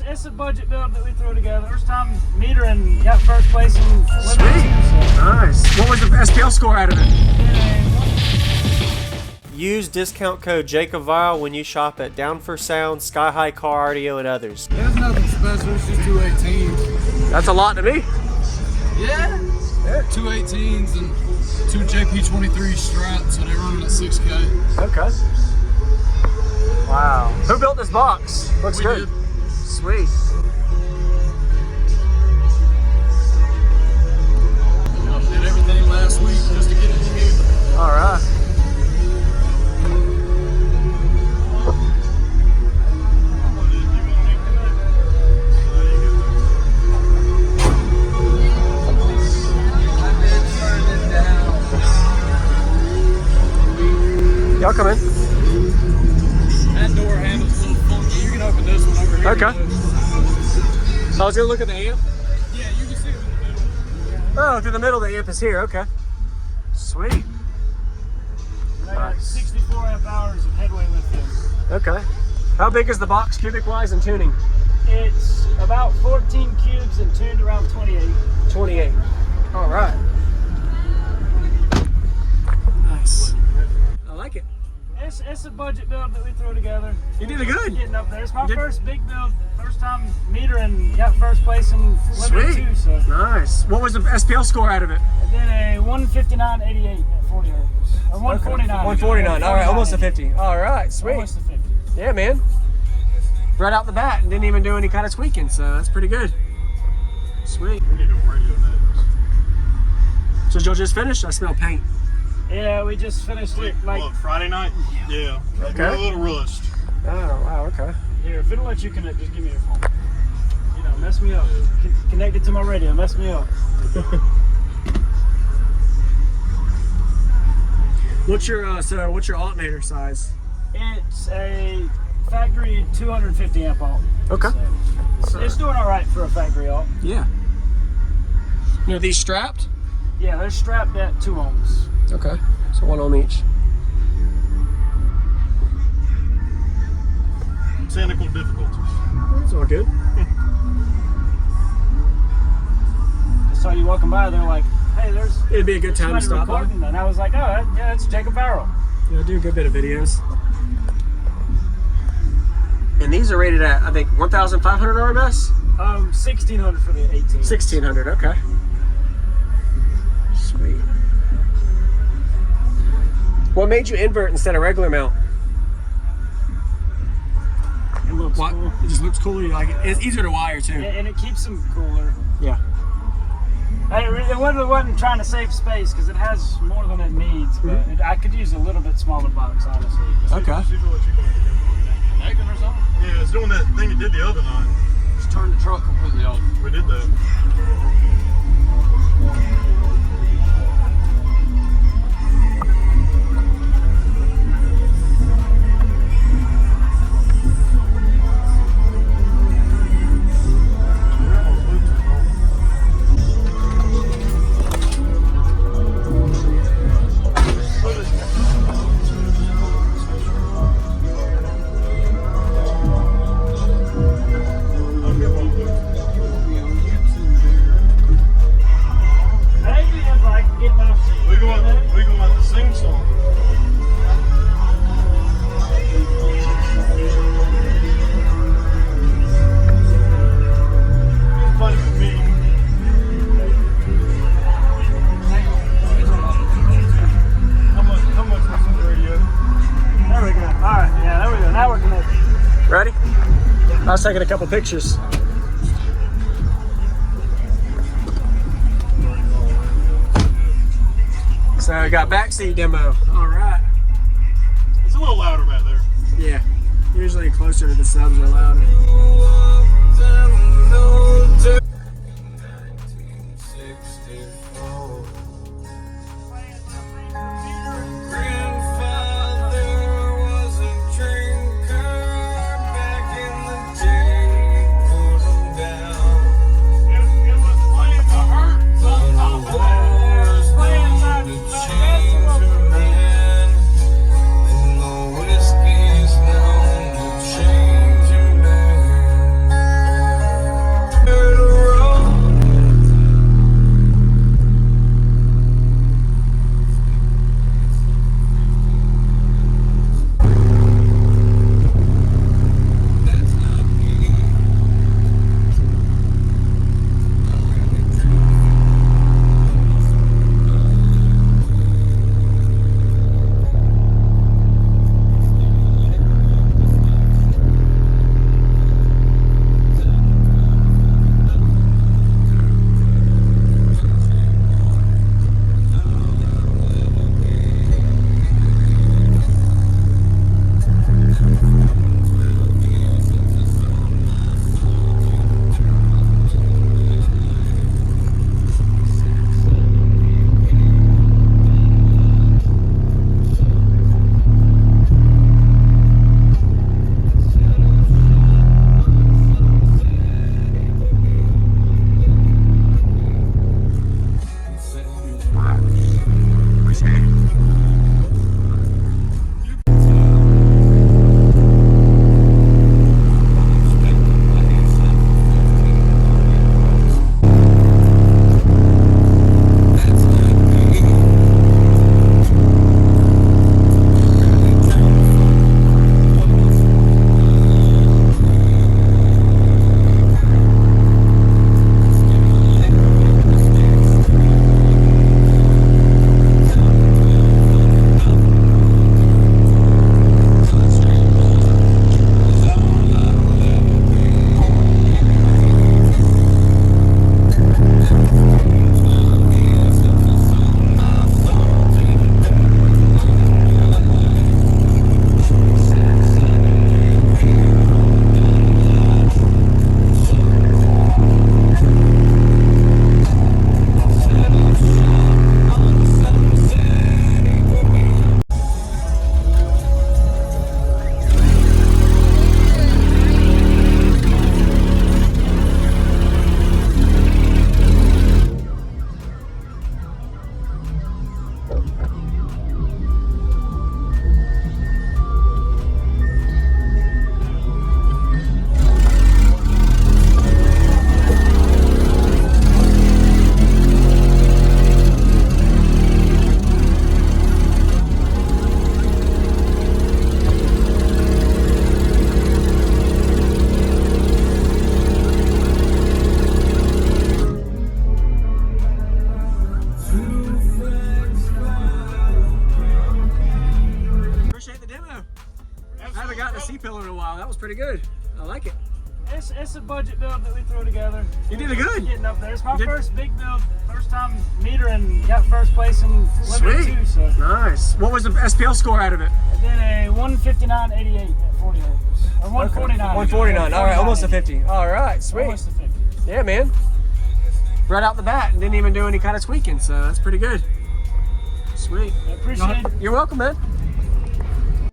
It's a budget build that we threw together. First time meter and got first place in Liberty. Sweet. Nice. What was the SPL score out of it? Use discount code JacobViral when you shop at Down for Sound, Sky High Car Audio, and others. There's nothing special, it's just 218s. That's a lot to me. Yeah. 218s and 2 JP23 straps, so they're running at 6K. Okay. Wow. Who built this box? Looks good. Did. Sweet. Did everything last week just to get it together. All right. Y'all come in. That door handle's a little funky. You can open this one over here. Okay. I was gonna look at the amp. Yeah, you can see it in the middle. Oh, through the middle, the amp is here. Okay. Sweet. And I got 64 amp hours of headway lithium. Okay. How big is the box, cubic wise and tuning? It's about 14 cubes and tuned around 28. 28. All right. Nice. I like it. It's a budget build that we threw together. You did it good. Getting up there. It's my first big build. First time meter and got first place in Liberty too. So. Nice. What was the SPL score out of it? I did a 159.88 at 40 hertz. Or 149. 149. All right, almost a 50. All right, sweet. Almost a 50. Yeah, man. Right out the bat and didn't even do any kind of tweaking, so that's pretty good. Sweet. We need a radio next. So y'all just finished? I smell paint. Yeah, we just finished it like Friday night? Yeah. Okay. We're a little rushed. Oh, wow, okay. here. If it'll let you connect, just give me your phone. You know, mess me up. Connect it to my radio. Mess me up. What's your what's your alternator size? It's a factory 250 amp alt. Okay. So it's doing all right for a factory alt. Yeah. Are these strapped? Yeah, they're strapped at 2 ohms. Okay. So 1 ohm each. Technical difficulties. That's all good. I saw you walking by. They're like, "Hey, there's." It'd be a good time to stop by. And I was like, "Oh, yeah, it's JacobViral." Yeah, I do a good bit of videos. And these are rated at, I think, 1,500 RMS? 1600 for the 18. 1,600, okay. Sweet. What made you invert instead of regular mount? It looks cool. It just looks cooler. You like it? It's easier to wire too. Yeah, and it keeps them cooler. Yeah. It wasn't trying to save space because it has more than it needs, but I could use a little bit smaller box, honestly. Okay. Connecting or something? Yeah, it's doing that thing it did the other night. Just turn the truck completely off. We did that. We go out to sing song. It's funny with me. How much was in the radio? There we go. All right, yeah, there we go. Now we're connected. Ready? I was taking a couple pictures. So I got backseat demo. All right. It's a little louder back there. Yeah. Usually closer to the subs are louder. budget build that we threw together. You did it good. Getting up there. It's my You did- first big build, first time metering, got first place in Limited Sweet. 2. So Nice. What was the SPL score out of it? I did a 159.88 at 40 acres. Or 149. 149. All right, almost a 50. All right, sweet. Almost a 50. Yeah, man. Right out the bat and didn't even do any kind of tweaking, so that's pretty good. Sweet. I appreciate it. You're welcome, man.